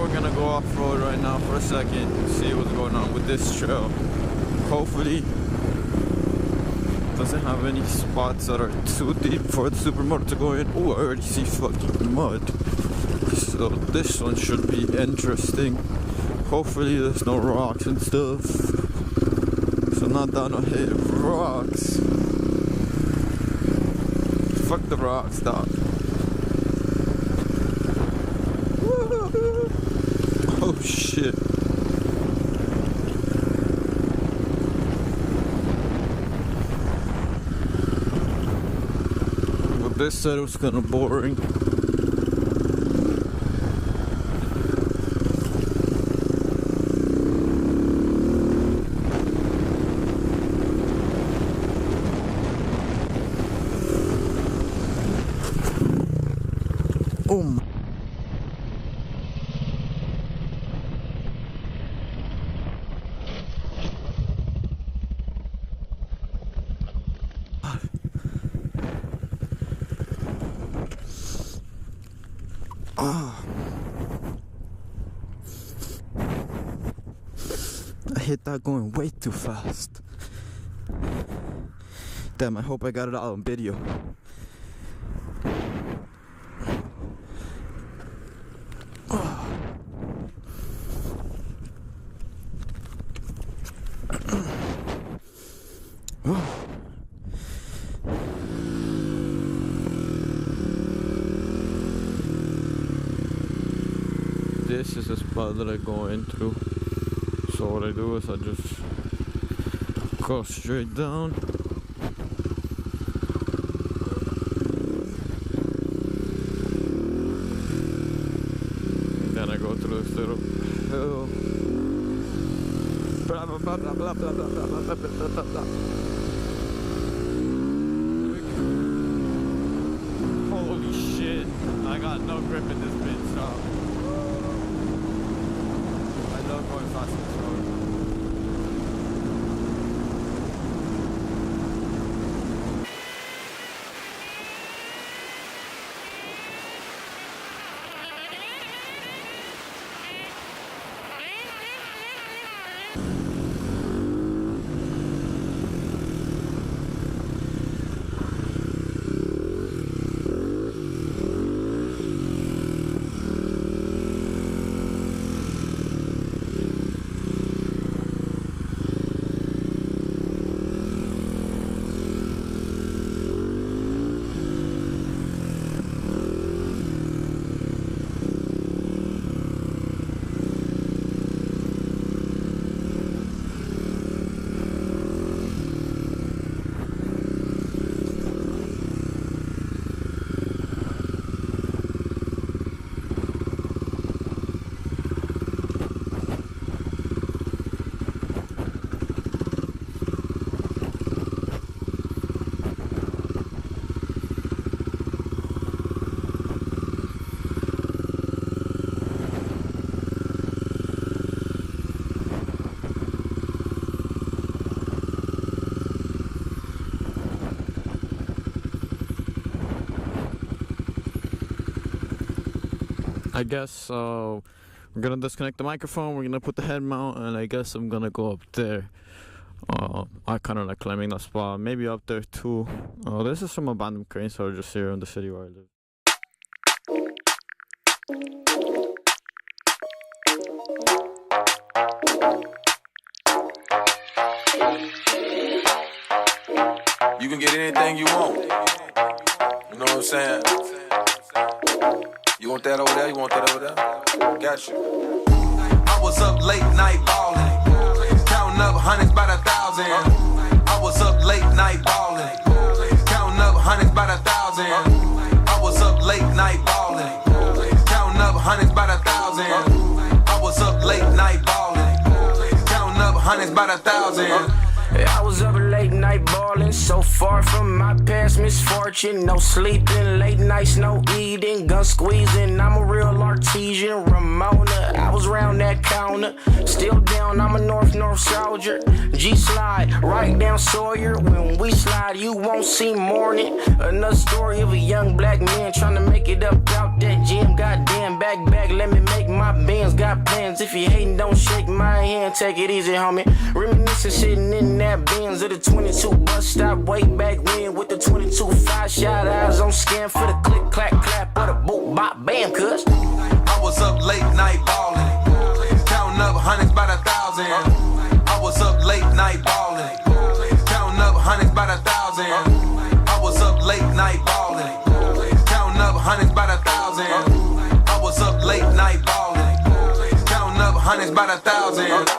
we're gonna go off-road right now for a second and see what's going on with this trail. Hopefully doesn't have any spots that are too deep for the supermoto to go in. Oh, I already see fucking mud. So this one should be interesting. Hopefully there's no rocks and stuff. So not down a hit of rocks. Fuck the rocks, dog. Oh shit. But this said it was kinda boring. Oh my. I hit that going way too fast. Damn, I hope I got it all on video. This is the spot that I go into. So what I do is I just go straight down. And then I go through this little hill. Blah blah blah blah blah blah blah blah blah blah blah. Holy shit! I got no grip in this bitch, so I love going fast on this road. I guess we're gonna disconnect the microphone, we're gonna put the head mount, and I guess I'm gonna go up there. I kind of like climbing that spot, maybe up there too. This is some abandoned cranes that are just here in the city where I live. You can get anything you want. You know what I'm saying? You want that over there? You want that over there? Got you. I was up late night ballin', counting up hundreds by the thousand. I was up late night ballin', counting up hundreds by the thousand. I was up late night ballin', counting up hundreds by the thousand. I was up late night ballin', counting up hundreds by the thousand. I was up late night ballin', so far from my past misfortune. No sleeping, late nights, no eating, gun squeezing. I'm a real artesian, Ramona. I was round that counter, still down. I'm a north soldier. G-slide, right down Sawyer. When we slide, you won't see morning. Another story of a young black man trying to make it up out that gym. Goddamn, back, let me make my my bands, got plans. If you hating, don't shake my hand. Take it easy, homie. Reminiscing, sitting in that Benz of the 22 bus stop way back when with the 22 5-shot eyes on scan for the click, clack, clap, or the boop, bop, bam, cuz. I was up late night ballin', counting up hundreds by the thousand. I was up late night ballin', counting up hundreds by the thousand. I was up late night ballin', counting up hundreds by the thousand. I was up late night ballin', counting up hundreds by the thousand.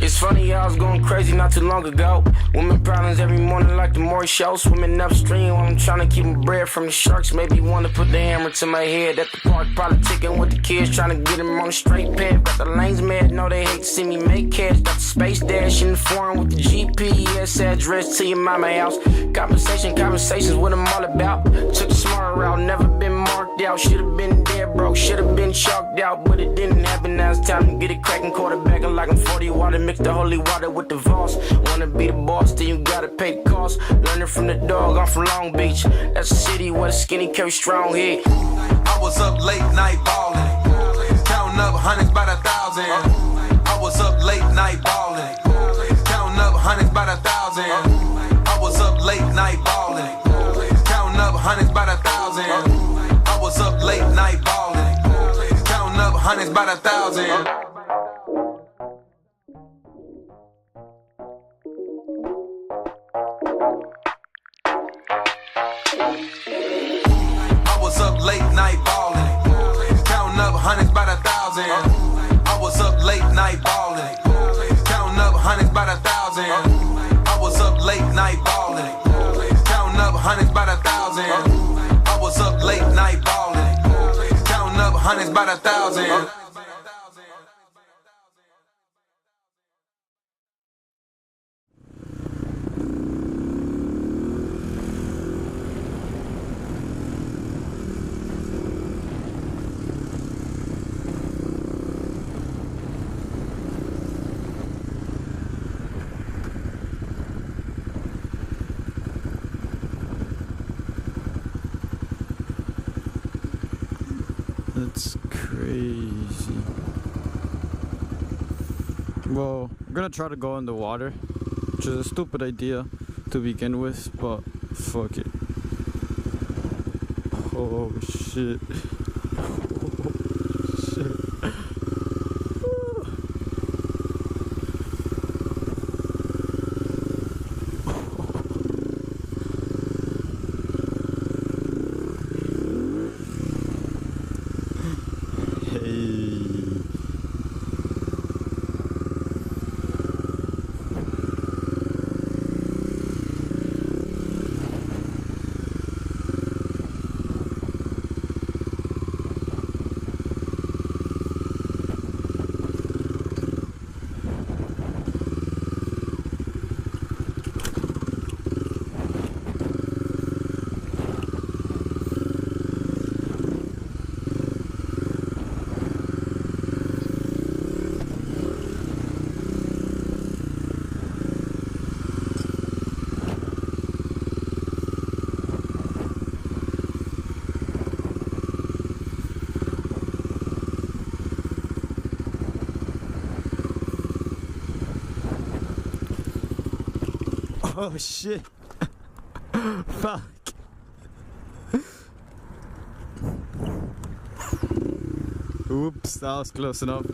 It's funny, I was going crazy not too long ago. Women problems every morning like the Maury Show. Swimming upstream while I'm trying to keep my bread from the sharks. Maybe want to put the hammer to my head at the park. Politicking with the kids, trying to get them on the straight path. Got the lanes mad, know they hate to see me make cash. Got the space dash in the foreign with the GPS address to your mama house. Conversations what I'm all about. Took the smart route, never been marked out. Should've been dead broke, should've been chalked out. But it didn't happen, now it's time to get it cracking. Quarterbacking like I'm 40 water, mix the holy water with the Voss. Wanna be the boss, then you gotta pay the cost. Learning from the dog, I'm from Long Beach. That's a city where the skinny carry strong heat. I was up late night ballin', counting up hundreds by the thousand. I was up late night ballin', counting up hundreds by the thousand. I was up late night ballin', counting up hundreds by the thousand. I was up late night ballin', counting up hundreds by the thousand. I was up late night ballin', counting up hundreds by the thousand. I was up late night ballin', counting up hundreds by the thousand. I was up late night ballin', counting up hundreds by the thousand. I was up late night ballin', counting up hundreds by the thousand. That's crazy. Well, I'm gonna try to go in the water, which is a stupid idea to begin with, but fuck it. Oh shit. Oh shit. Oh shit. Fuck. Oops, that was close enough.